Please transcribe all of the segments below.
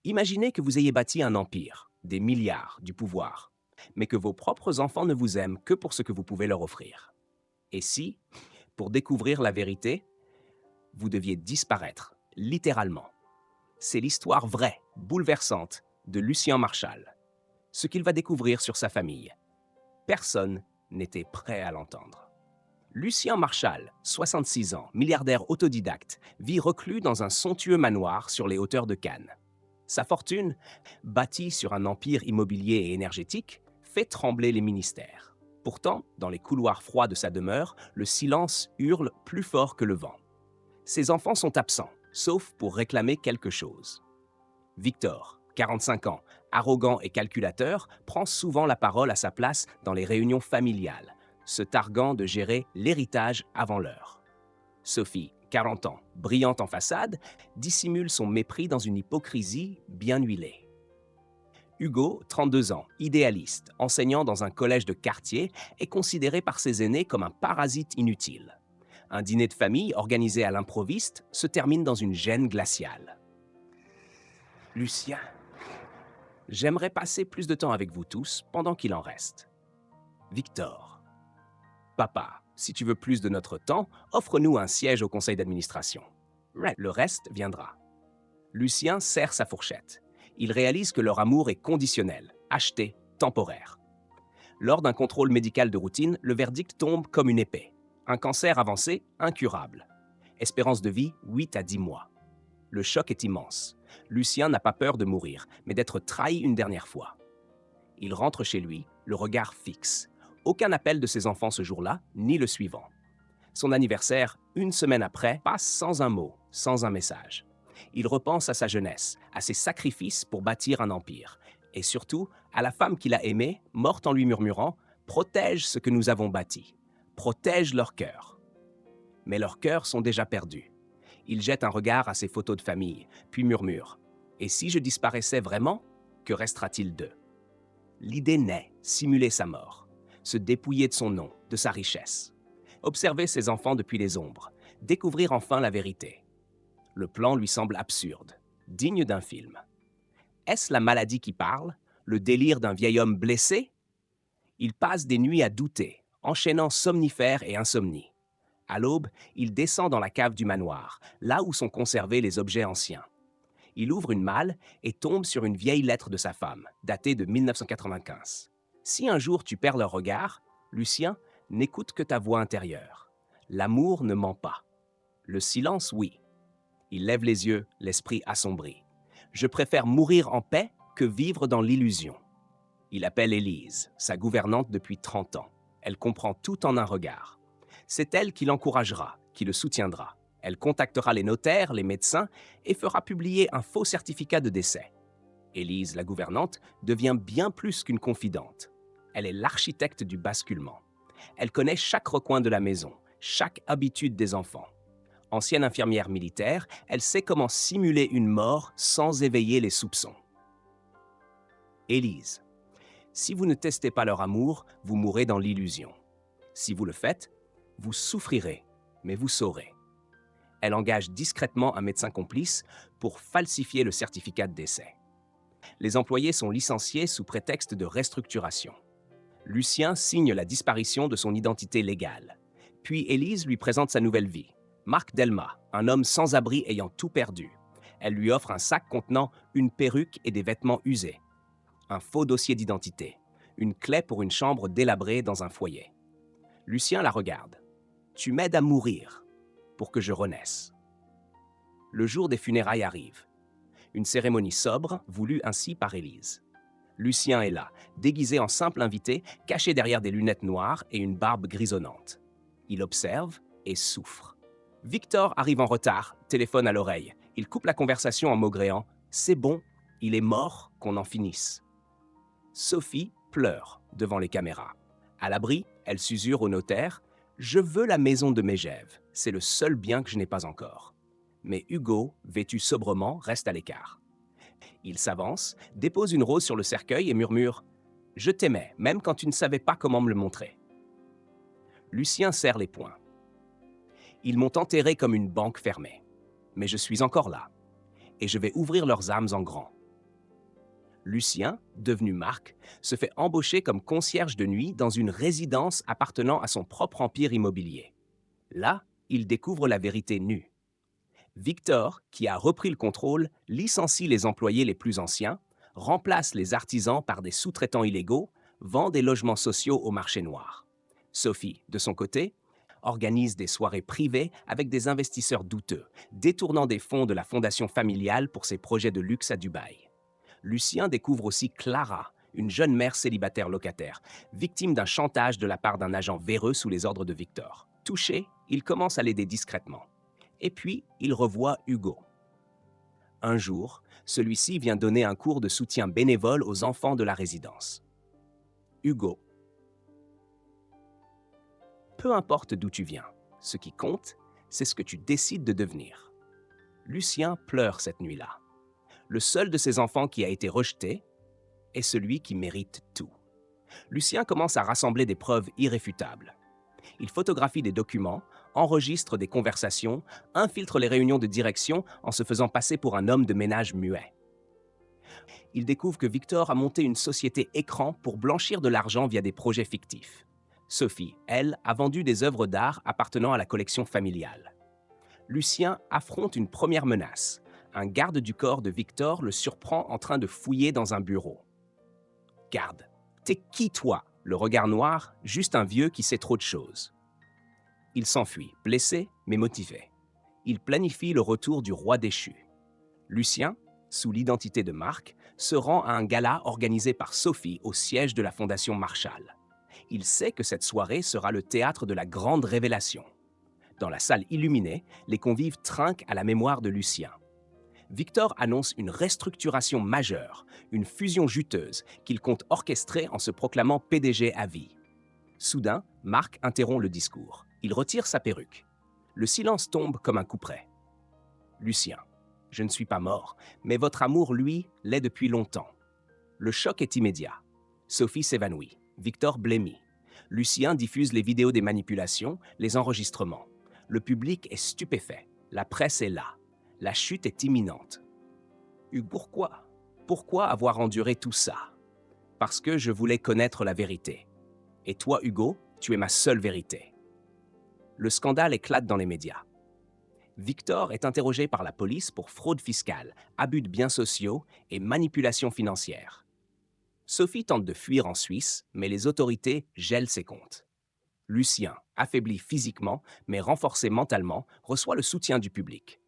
Imaginez que vous ayez bâti un empire, des milliards, du pouvoir, mais que vos propres enfants ne vous aiment que pour ce que vous pouvez leur offrir. Et si, pour découvrir la vérité, vous deviez disparaître, littéralement? C'est l'histoire vraie, bouleversante, de Lucien Marshall. Ce qu'il va découvrir sur sa famille. Personne n'était prêt à l'entendre. Lucien Marshall, 66 ans, milliardaire autodidacte, vit reclus dans un somptueux manoir sur les hauteurs de Cannes. Sa fortune, bâtie sur un empire immobilier et énergétique, fait trembler les ministères. Pourtant, dans les couloirs froids de sa demeure, le silence hurle plus fort que le vent. Ses enfants sont absents, sauf pour réclamer quelque chose. Victor, 45 ans, arrogant et calculateur, prend souvent la parole à sa place dans les réunions familiales, se targuant de gérer l'héritage avant l'heure. Sophie, 40 ans, brillante en façade, dissimule son mépris dans une hypocrisie bien huilée. Hugo, 32 ans, idéaliste, enseignant dans un collège de quartier, est considéré par ses aînés comme un parasite inutile. Un dîner de famille organisé à l'improviste se termine dans une gêne glaciale. Lucien, j'aimerais passer plus de temps avec vous tous pendant qu'il en reste. Victor, papa, si tu veux plus de notre temps, offre-nous un siège au conseil d'administration. Le reste viendra. Lucien serre sa fourchette. Il réalise que leur amour est conditionnel, acheté, temporaire. Lors d'un contrôle médical de routine, le verdict tombe comme une épée. Un cancer avancé, incurable. Espérance de vie, 8 à 10 mois. Le choc est immense. Lucien n'a pas peur de mourir, mais d'être trahi une dernière fois. Il rentre chez lui, le regard fixe. Aucun appel de ses enfants ce jour-là, ni le suivant. Son anniversaire, une semaine après, passe sans un mot, sans un message. Il repense à sa jeunesse, à ses sacrifices pour bâtir un empire, et surtout à la femme qu'il a aimée, morte en lui murmurant « Protège ce que nous avons bâti, protège leur cœur ». Mais leurs cœurs sont déjà perdus. Il jette un regard à ses photos de famille, puis murmure « Et si je disparaissais vraiment, que restera-t-il d'eux ?» L'idée naît, simuler sa mort, se dépouiller de son nom, de sa richesse. Observer ses enfants depuis les ombres, découvrir enfin la vérité. Le plan lui semble absurde, digne d'un film. Est-ce la maladie qui parle, le délire d'un vieil homme blessé? Il passe des nuits à douter, enchaînant somnifères et insomnie. À l'aube, il descend dans la cave du manoir, là où sont conservés les objets anciens. Il ouvre une malle et tombe sur une vieille lettre de sa femme, datée de 1995. Si un jour tu perds leur regard, Lucien, n'écoute que ta voix intérieure. L'amour ne ment pas. Le silence, oui. Il lève les yeux, l'esprit assombri. Je préfère mourir en paix que vivre dans l'illusion. Il appelle Élise, sa gouvernante depuis 30 ans. Elle comprend tout en un regard. C'est elle qui l'encouragera, qui le soutiendra. Elle contactera les notaires, les médecins et fera publier un faux certificat de décès. Élise, la gouvernante, devient bien plus qu'une confidente. Elle est l'architecte du basculement. Elle connaît chaque recoin de la maison, chaque habitude des enfants. Ancienne infirmière militaire, elle sait comment simuler une mort sans éveiller les soupçons. Élise, si vous ne testez pas leur amour, vous mourrez dans l'illusion. Si vous le faites, vous souffrirez, mais vous saurez. Elle engage discrètement un médecin complice pour falsifier le certificat de décès. Les employés sont licenciés sous prétexte de restructuration. Lucien signe la disparition de son identité légale. Puis Élise lui présente sa nouvelle vie. Marc Delma, un homme sans abri ayant tout perdu. Elle lui offre un sac contenant une perruque et des vêtements usés. Un faux dossier d'identité. Une clé pour une chambre délabrée dans un foyer. Lucien la regarde. « Tu m'aides à mourir pour que je renaisse. » Le jour des funérailles arrive. Une cérémonie sobre, voulue ainsi par Élise. Lucien est là, déguisé en simple invité, caché derrière des lunettes noires et une barbe grisonnante. Il observe et souffre. Victor arrive en retard, téléphone à l'oreille. Il coupe la conversation en maugréant « C'est bon, il est mort, qu'on en finisse. » Sophie pleure devant les caméras. À l'abri, elle s'usure au notaire « Je veux la maison de Mégève, c'est le seul bien que je n'ai pas encore. » Mais Hugo, vêtu sobrement, reste à l'écart. Il s'avance, dépose une rose sur le cercueil et murmure « Je t'aimais, même quand tu ne savais pas comment me le montrer. » Lucien serre les poings. Ils m'ont enterré comme une banque fermée. Mais je suis encore là. Et je vais ouvrir leurs âmes en grand. Lucien, devenu Marc, se fait embaucher comme concierge de nuit dans une résidence appartenant à son propre empire immobilier. Là, il découvre la vérité nue. Victor, qui a repris le contrôle, licencie les employés les plus anciens, remplace les artisans par des sous-traitants illégaux, vend des logements sociaux au marché noir. Sophie, de son côté, organise des soirées privées avec des investisseurs douteux, détournant des fonds de la fondation familiale pour ses projets de luxe à Dubaï. Lucien découvre aussi Clara, une jeune mère célibataire locataire, victime d'un chantage de la part d'un agent véreux sous les ordres de Victor. Touché, il commence à l'aider discrètement. Et puis, il revoit Hugo. Un jour, celui-ci vient donner un cours de soutien bénévole aux enfants de la résidence. Hugo. Peu importe d'où tu viens, ce qui compte, c'est ce que tu décides de devenir. Lucien pleure cette nuit-là. Le seul de ses enfants qui a été rejeté est celui qui mérite tout. Lucien commence à rassembler des preuves irréfutables. Il photographie des documents, enregistre des conversations, infiltre les réunions de direction en se faisant passer pour un homme de ménage muet. Il découvre que Victor a monté une société écran pour blanchir de l'argent via des projets fictifs. Sophie, elle, a vendu des œuvres d'art appartenant à la collection familiale. Lucien affronte une première menace. Un garde du corps de Victor le surprend en train de fouiller dans un bureau. « Garde, t'es qui toi ?» Le regard noir, juste un vieux qui sait trop de choses. Il s'enfuit, blessé mais motivé. Il planifie le retour du roi déchu. Lucien, sous l'identité de Marc, se rend à un gala organisé par Sophie au siège de la Fondation Marshall. Il sait que cette soirée sera le théâtre de la grande révélation. Dans la salle illuminée, les convives trinquent à la mémoire de Lucien. Victor annonce une restructuration majeure, une fusion juteuse qu'il compte orchestrer en se proclamant PDG à vie. Soudain, Marc interrompt le discours. Il retire sa perruque. Le silence tombe comme un couperet. Lucien, je ne suis pas mort, mais votre amour, lui, l'est depuis longtemps. Le choc est immédiat. Sophie s'évanouit. Victor blêmit. Lucien diffuse les vidéos des manipulations, les enregistrements. Le public est stupéfait. La presse est là. La chute est imminente. Pourquoi? Pourquoi avoir enduré tout ça? Parce que je voulais connaître la vérité. Et toi, Hugo, tu es ma seule vérité. Le scandale éclate dans les médias. Victor est interrogé par la police pour fraude fiscale, abus de biens sociaux et manipulation financière. Sophie tente de fuir en Suisse, mais les autorités gèlent ses comptes. Lucien, affaibli physiquement, mais renforcé mentalement, reçoit le soutien du public.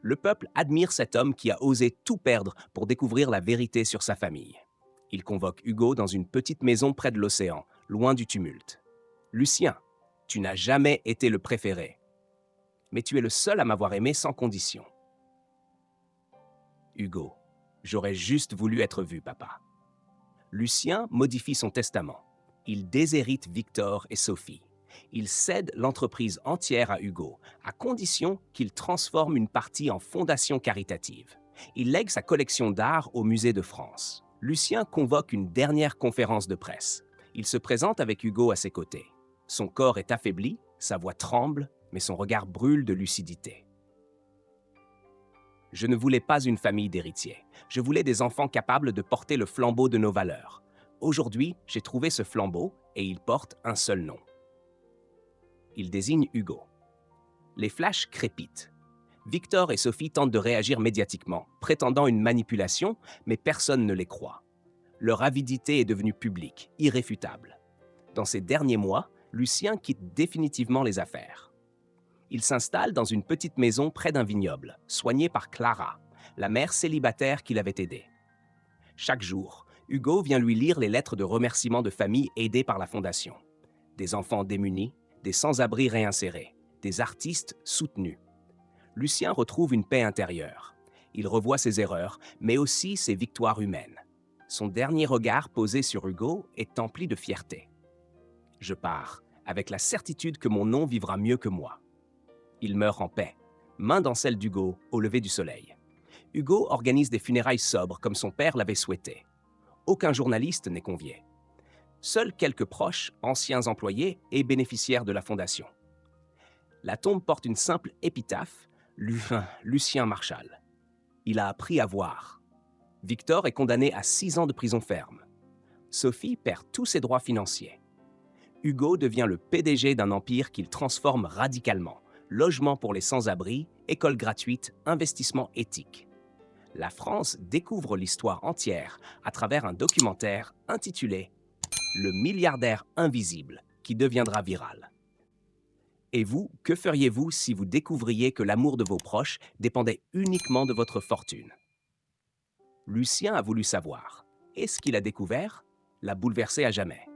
Le peuple admire cet homme qui a osé tout perdre pour découvrir la vérité sur sa famille. Il convoque Hugo dans une petite maison près de l'océan, loin du tumulte. « Lucien, tu n'as jamais été le préféré, mais tu es le seul à m'avoir aimé sans condition. » Hugo, j'aurais juste voulu être vu, papa. Lucien modifie son testament. Il déshérite Victor et Sophie. Il cède l'entreprise entière à Hugo, à condition qu'il transforme une partie en fondation caritative. Il lègue sa collection d'art au Musée de France. Lucien convoque une dernière conférence de presse. Il se présente avec Hugo à ses côtés. Son corps est affaibli, sa voix tremble, mais son regard brûle de lucidité. Je ne voulais pas une famille d'héritiers. Je voulais des enfants capables de porter le flambeau de nos valeurs. Aujourd'hui, j'ai trouvé ce flambeau et il porte un seul nom. Il désigne Hugo. Les flashs crépitent. Victor et Sophie tentent de réagir médiatiquement, prétendant une manipulation, mais personne ne les croit. Leur avidité est devenue publique, irréfutable. Dans ces derniers mois, Lucien quitte définitivement les affaires. Il s'installe dans une petite maison près d'un vignoble, soignée par Clara, la mère célibataire qui l'avait aidé. Chaque jour, Hugo vient lui lire les lettres de remerciement de familles aidées par la Fondation. Des enfants démunis, des sans-abri réinsérés, des artistes soutenus. Lucien retrouve une paix intérieure. Il revoit ses erreurs, mais aussi ses victoires humaines. Son dernier regard posé sur Hugo est empli de fierté. Je pars, avec la certitude que mon nom vivra mieux que moi. Il meurt en paix, main dans celle d'Hugo, au lever du soleil. Hugo organise des funérailles sobres comme son père l'avait souhaité. Aucun journaliste n'est convié. Seuls quelques proches, anciens employés et bénéficiaires de la Fondation. La tombe porte une simple épitaphe, Lucien Marshall. Il a appris à voir. Victor est condamné à 6 ans de prison ferme. Sophie perd tous ses droits financiers. Hugo devient le PDG d'un empire qu'il transforme radicalement. Logement pour les sans-abri, école gratuite, investissement éthique. La France découvre l'histoire entière à travers un documentaire intitulé Le milliardaire invisible, qui deviendra viral. Et vous, que feriez-vous si vous découvriez que l'amour de vos proches dépendait uniquement de votre fortune? Lucien a voulu savoir, et ce qu'il a découvert l'a bouleversé à jamais.